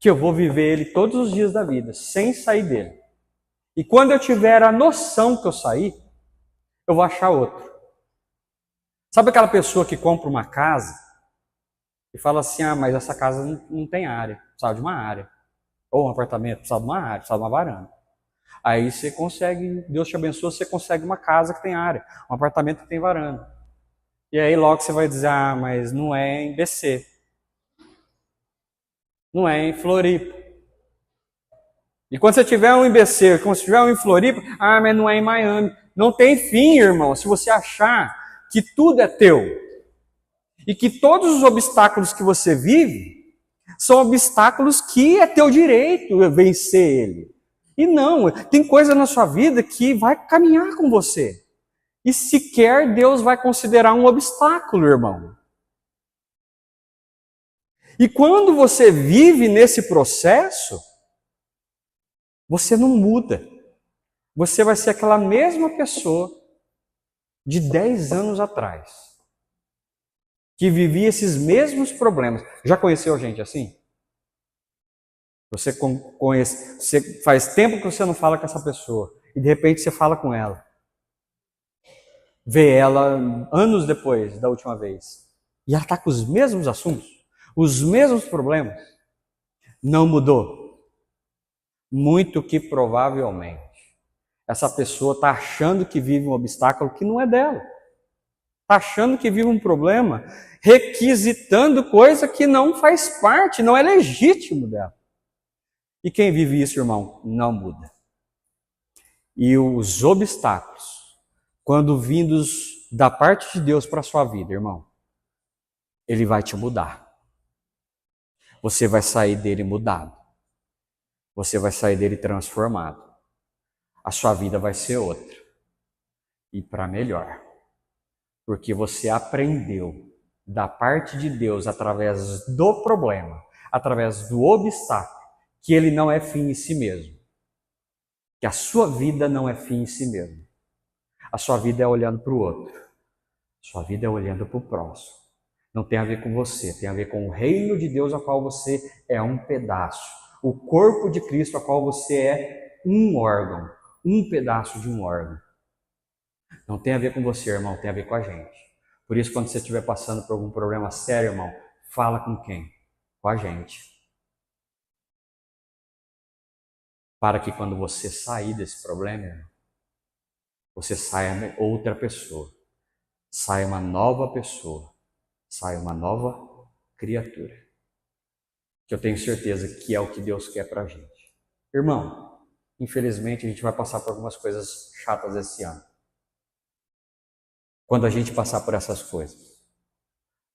A: Que eu vou viver ele todos os dias da vida, sem sair dele. E quando eu tiver a noção que eu saí, eu vou achar outro. Sabe aquela pessoa que compra uma casa e fala assim, mas essa casa não tem área, precisava de uma área. Ou um apartamento, precisava de uma área, precisava de uma varanda. Aí você consegue, Deus te abençoa, você consegue uma casa que tem área, um apartamento que tem varanda. E aí logo você vai dizer, mas não é em BC. Não é em Floripa. E quando você tiver um em BC, quando você tiver um em Floripa, mas não é em Miami. Não tem fim, irmão, se você achar que tudo é teu. E que todos os obstáculos que você vive são obstáculos que é teu direito vencer ele. E não, tem coisa na sua vida que vai caminhar com você. E sequer Deus vai considerar um obstáculo, irmão. E quando você vive nesse processo, você não muda. Você vai ser aquela mesma pessoa de 10 anos atrás, que vivia esses mesmos problemas. Já conheceu gente assim? Você conhece, você faz tempo que você não fala com essa pessoa, e de repente você fala com ela. Vê ela anos depois da última vez. E ela está com os mesmos assuntos, os mesmos problemas. Não mudou. Muito que provavelmente essa pessoa está achando que vive um obstáculo que não é dela. Está achando que vive um problema, requisitando coisa que não faz parte, não é legítimo dela. E quem vive isso, irmão, não muda. E os obstáculos, quando vindos da parte de Deus para a sua vida, irmão, ele vai te mudar. Você vai sair dele mudado. Você vai sair dele transformado. A sua vida vai ser outra. E para melhor. Porque você aprendeu da parte de Deus, através do problema, através do obstáculo, que ele não é fim em si mesmo. Que a sua vida não é fim em si mesmo. A sua vida é olhando para o outro. A sua vida é olhando para o próximo. Não tem a ver com você, tem a ver com o reino de Deus, a qual você é um pedaço. O corpo de Cristo, a qual você é um órgão, um pedaço de um órgão. Não tem a ver com você, irmão, tem a ver com a gente. Por isso, quando você estiver passando por algum problema sério, irmão, fala com quem? Com a gente. Para que quando você sair desse problema, irmão, você saia outra pessoa. Saia uma nova pessoa. Saia uma nova criatura. Que eu tenho certeza que é o que Deus quer pra gente. Irmão, infelizmente a gente vai passar por algumas coisas chatas esse ano. Quando a gente passar por essas coisas,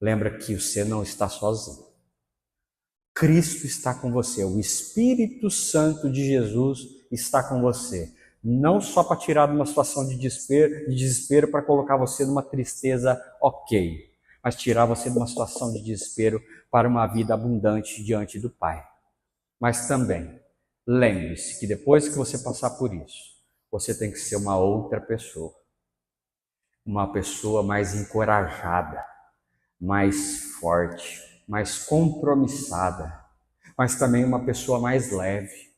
A: lembra que você não está sozinho. Cristo está com você, o Espírito Santo de Jesus está com você. Não só para tirar de uma situação de desespero para colocar você numa tristeza ok, mas tirar você de uma situação de desespero para uma vida abundante diante do Pai. Mas também, lembre-se que depois que você passar por isso, você tem que ser uma outra pessoa. Uma pessoa mais encorajada, mais forte, mais compromissada, mas também uma pessoa mais leve.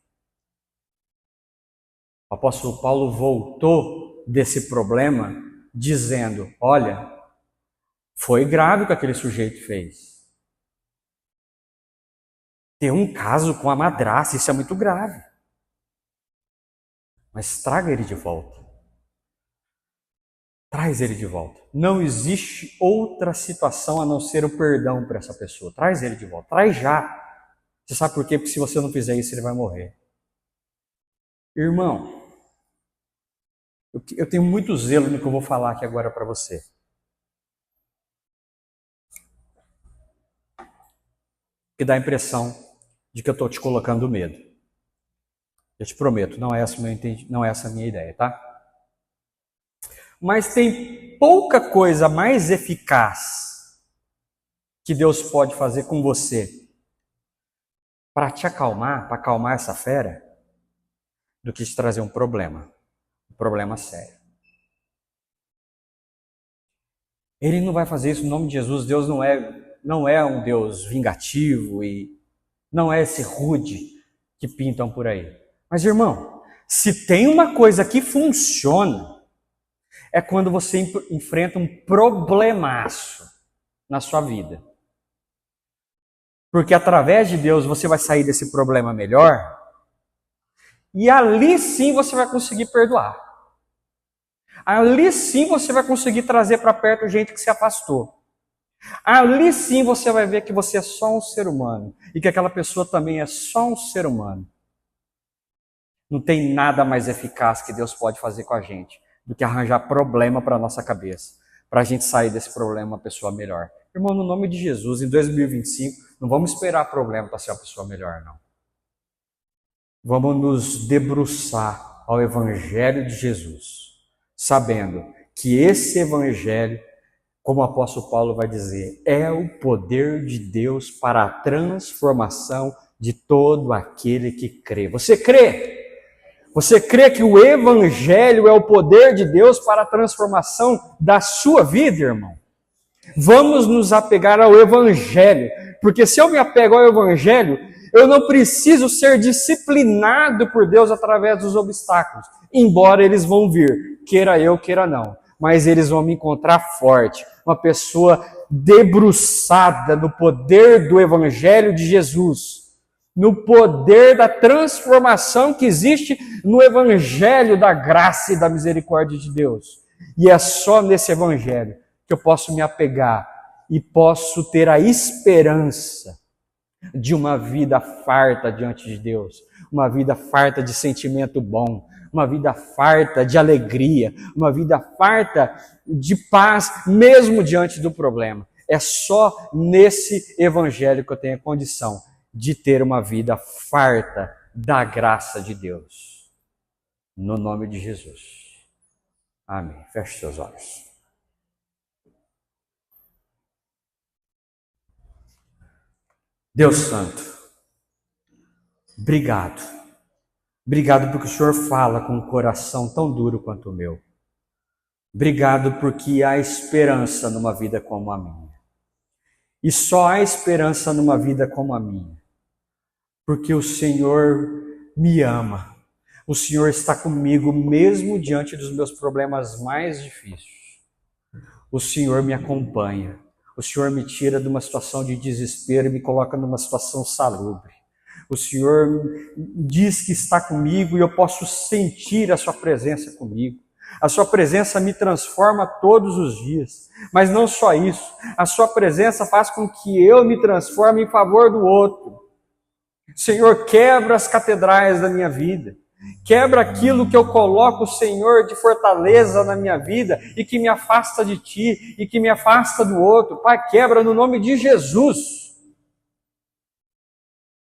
A: O apóstolo Paulo voltou desse problema dizendo, olha, foi grave o que aquele sujeito fez. Ter um caso com a madrasta, isso é muito grave. Mas traga ele de volta. Traz ele de volta. Não existe outra situação a não ser o perdão para essa pessoa. Traz ele de volta. Traz já. Você sabe por quê? Porque se você não fizer isso, ele vai morrer. Irmão, eu tenho muito zelo no que eu vou falar aqui agora para você. Que dá a impressão de que eu estou te colocando medo. Eu te prometo, não é essa a minha ideia, tá? Mas tem pouca coisa mais eficaz que Deus pode fazer com você para te acalmar, para acalmar essa fera, do que te trazer um problema sério. Ele não vai fazer isso no nome de Jesus. Deus não é um Deus vingativo e não é esse rude que pintam por aí. Mas, irmão, se tem uma coisa que funciona, é quando você enfrenta um problemaço na sua vida. Porque através de Deus você vai sair desse problema melhor, e ali sim você vai conseguir perdoar. Ali sim você vai conseguir trazer para perto gente que se afastou. Ali sim você vai ver que você é só um ser humano e que aquela pessoa também é só um ser humano. Não tem nada mais eficaz que Deus pode fazer com a gente do que arranjar problema para a nossa cabeça, para a gente sair desse problema uma pessoa melhor. Irmão, no nome de Jesus, em 2025, não vamos esperar problema para ser uma pessoa melhor, não. Vamos nos debruçar ao Evangelho de Jesus, sabendo que esse Evangelho, como o apóstolo Paulo vai dizer, é o poder de Deus para a transformação de todo aquele que crê. Você crê? Você crê que o Evangelho é o poder de Deus para a transformação da sua vida, irmão? Vamos nos apegar ao Evangelho, porque se eu me apego ao Evangelho, eu não preciso ser disciplinado por Deus através dos obstáculos, embora eles vão vir, queira eu, queira não. Mas eles vão me encontrar forte, uma pessoa debruçada no poder do Evangelho de Jesus, no poder da transformação que existe no Evangelho da graça e da misericórdia de Deus. E é só nesse Evangelho que eu posso me apegar e posso ter a esperança de uma vida farta diante de Deus, uma vida farta de sentimento bom, uma vida farta de alegria, uma vida farta de paz, mesmo diante do problema. É só nesse Evangelho que eu tenho a condição de ter uma vida farta da graça de Deus. No nome de Jesus. Amém. Feche seus olhos. Deus Santo, obrigado. Obrigado porque o Senhor fala com um coração tão duro quanto o meu. Obrigado porque há esperança numa vida como a minha. E só há esperança numa vida como a minha, porque o Senhor me ama. O Senhor está comigo mesmo diante dos meus problemas mais difíceis. O Senhor me acompanha. O Senhor me tira de uma situação de desespero e me coloca numa situação salubre. O Senhor diz que está comigo e eu posso sentir a sua presença comigo. A sua presença me transforma todos os dias. Mas não só isso, a sua presença faz com que eu me transforme em favor do outro. Senhor, quebra as catedrais da minha vida. Quebra aquilo que eu coloco, Senhor, de fortaleza na minha vida e que me afasta de Ti e que me afasta do outro. Pai, quebra no nome de Jesus.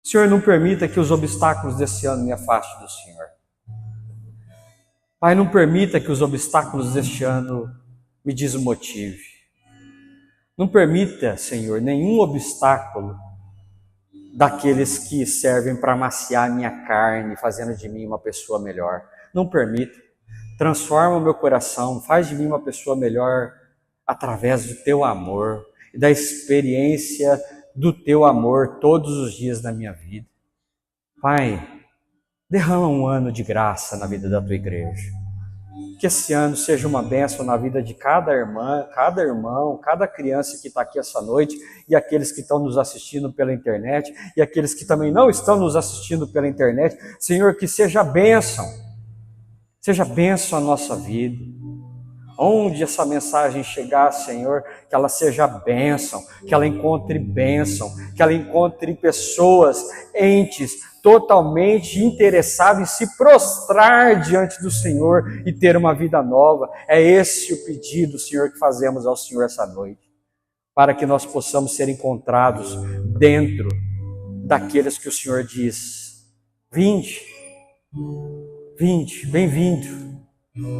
A: Senhor, não permita que os obstáculos desse ano me afastem do Senhor. Pai, não permita que os obstáculos deste ano me desmotive. Não permita, Senhor, nenhum obstáculo daqueles que servem para amaciar a minha carne, fazendo de mim uma pessoa melhor. Não permita. Transforma o meu coração, faz de mim uma pessoa melhor através do Teu amor e da experiência do Teu amor todos os dias da minha vida. Pai, derrama um ano de graça na vida da Tua igreja. Que esse ano seja uma bênção na vida de cada irmã, cada irmão, cada criança que está aqui essa noite e aqueles que estão nos assistindo pela internet e aqueles que também não estão nos assistindo pela internet. Senhor, que seja bênção a nossa vida. Onde essa mensagem chegar, Senhor, que ela seja bênção, que ela encontre bênção, que ela encontre pessoas, entes, totalmente interessados em se prostrar diante do Senhor e ter uma vida nova. É esse o pedido, Senhor, que fazemos ao Senhor essa noite, para que nós possamos ser encontrados dentro daqueles que o Senhor diz: vinde,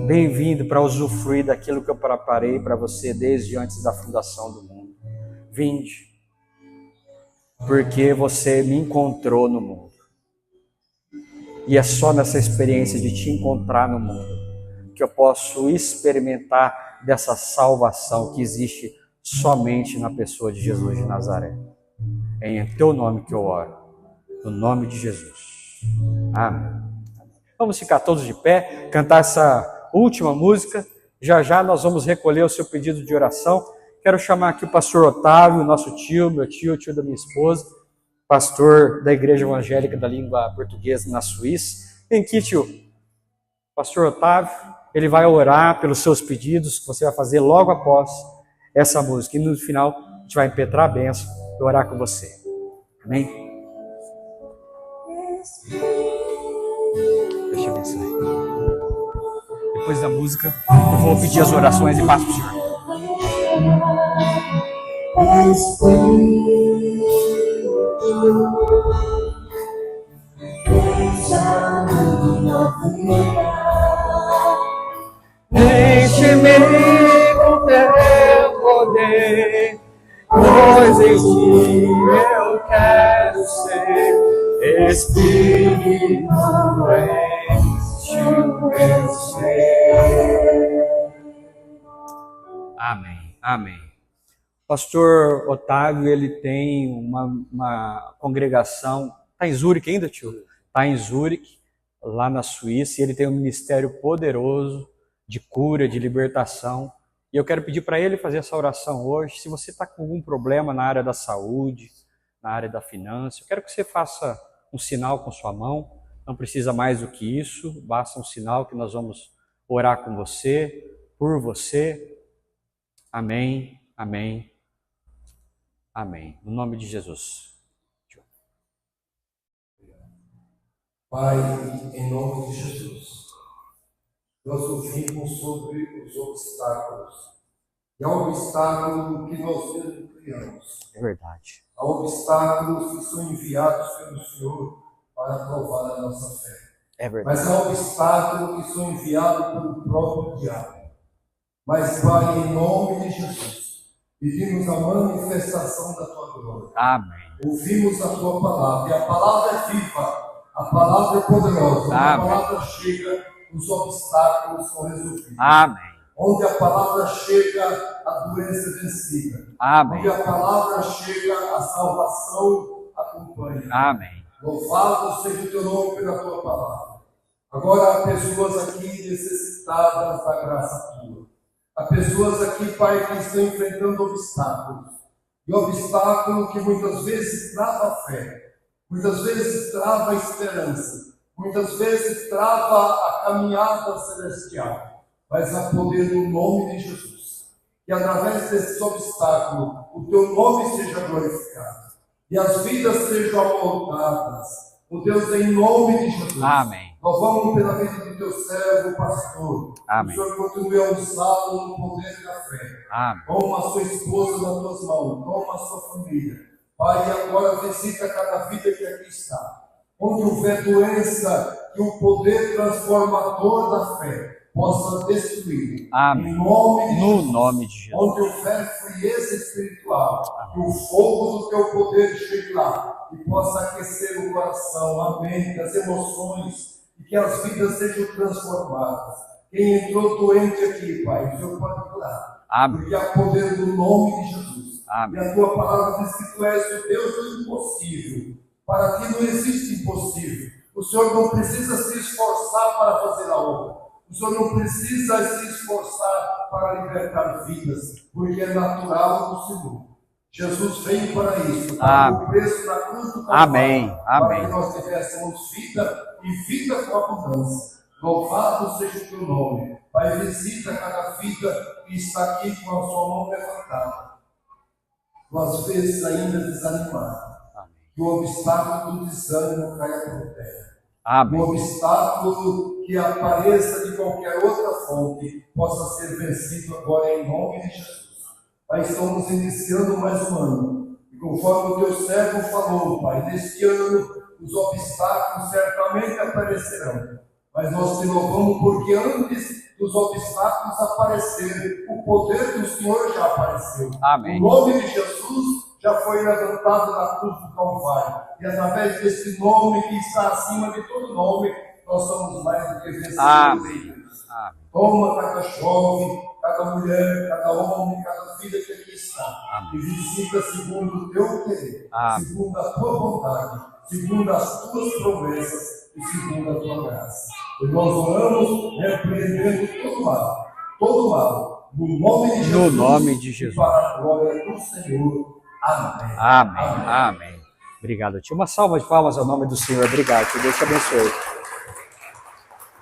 A: bem-vindo para usufruir daquilo que eu preparei para você desde antes da fundação do mundo. Vinde. porque você me encontrou no mundo. E é só nessa experiência de te encontrar no mundo que eu posso experimentar dessa salvação que existe somente na pessoa de Jesus de Nazaré. É em teu nome que eu oro, no nome de Jesus. Amém. Vamos ficar todos de pé, cantar essa última música. Já já nós vamos recolher o seu pedido de oração. Quero chamar aqui o pastor Otávio, nosso tio, meu tio, tio da minha esposa, pastor da Igreja Evangélica da Língua Portuguesa na Suíça. Vem aqui, tio. Pastor Otávio, ele vai orar pelos seus pedidos que você vai fazer logo após essa música. E no final, a gente vai impetrar a bênção e orar com você. Amém? Deixa eu abençoar. Depois da música, eu vou pedir as orações e passo para o senhor. Enche-me com teu poder, pois em ti eu quero ser. Espírito, enche o meu ser. Amém, amém. Pastor Otávio, ele tem uma congregação, está em Zurique ainda, tio? Está em Zurique, lá na Suíça, e ele tem um ministério poderoso de cura, de libertação. E eu quero pedir para ele fazer essa oração hoje. Se você está com algum problema na área da saúde, na área da finança, eu quero que você faça um sinal com sua mão. Não precisa mais do que isso, basta um sinal que nós vamos orar com você, por você. Amém, amém, amém. No nome de Jesus.
B: Pai, em nome de Jesus, nós ouvimos sobre os obstáculos. E há obstáculo que nós mesmos criamos.
A: É verdade.
B: Há obstáculos que são enviados pelo Senhor para provar a nossa fé.
A: É verdade.
B: Mas há obstáculos que são enviados pelo próprio diabo. Mas, Pai, em nome de Jesus, pedimos a manifestação da Tua glória.
A: Amém.
B: Ouvimos a Tua palavra, e a palavra é viva, a palavra é poderosa.
A: Amém.
B: A palavra chega, os obstáculos são resolvidos.
A: Amém.
B: Onde a palavra chega, a doença é vencida.
A: Amém.
B: Onde a palavra chega, a salvação acompanha.
A: Amém.
B: Louvado seja o teu nome pela tua palavra. Agora há pessoas aqui necessitadas da graça tua. Há pessoas aqui, Pai, que estão enfrentando obstáculos. E obstáculo que muitas vezes trava a fé, muitas vezes trava a esperança, muitas vezes trava a caminhada celestial. Mas há poder no nome de Jesus. Que através desses obstáculos, o teu nome seja glorificado. E as vidas sejam amoldadas. O Deus, em nome de Jesus.
A: Amém.
B: Nós vamos pela vida do teu servo, pastor.
A: Amém.
B: O Senhor continue a usá-lo no poder da fé.
A: Amém.
B: Toma a sua esposa nas tuas mãos. Toma a sua família. Pai, agora visita cada vida que aqui está. Onde houver doença, que o poder transformador da fé possa destruir.
A: Amém.
B: Em nome de
A: No
B: Jesus.
A: nome de Jesus.
B: Onde houver frieza espiritual, que o fogo do teu poder chegue lá e possa aquecer o coração, a mente, as emoções, e que as vidas sejam transformadas. Quem entrou doente aqui, Pai, o Senhor pode curar.
A: Amém.
B: Porque há poder no nome de Jesus.
A: Amém.
B: E a tua palavra diz que tu és o Deus do impossível. Para ti não existe impossível. O Senhor não precisa se esforçar para fazer a obra. O Senhor não precisa se esforçar para libertar vidas, porque é natural do Senhor. Jesus veio para isso, para o preço da cruz do Calvário,
A: Amém. Amém.
B: para que nós tivéssemos vida e vida com abundância. Louvado seja o teu nome. Pai, visita cada vida que está aqui com a sua mão levantada. Às vezes ainda desanimado. Que o obstáculo do desânimo caia por terra.
A: Amém.
B: Um obstáculo que apareça de qualquer outra fonte possa ser vencido agora em nome de Jesus. Pai, estamos iniciando mais um ano. E conforme o teu servo falou, Pai, neste ano os obstáculos certamente aparecerão. Mas nós te louvamos porque antes dos obstáculos aparecerem, o poder do Senhor já apareceu.
A: Amém.
B: No nome de Jesus, já foi levantado na cruz do Calvário. E através desse nome que está acima de todo nome, nós somos mais do que vencedores.
A: Amém.
B: Toma cada jovem, cada mulher, cada homem, cada filha que aqui está. E visita segundo o teu querer, segundo a tua vontade, segundo as tuas promessas e segundo a tua graça. E nós oramos repreendendo todo mal, no nome de Jesus.
A: No nome de Jesus.
B: E para a glória do Senhor. Amém.
A: Amém. Amém. Obrigado, tio. Uma salva de palmas ao nome do Senhor. Obrigado, que Deus te abençoe.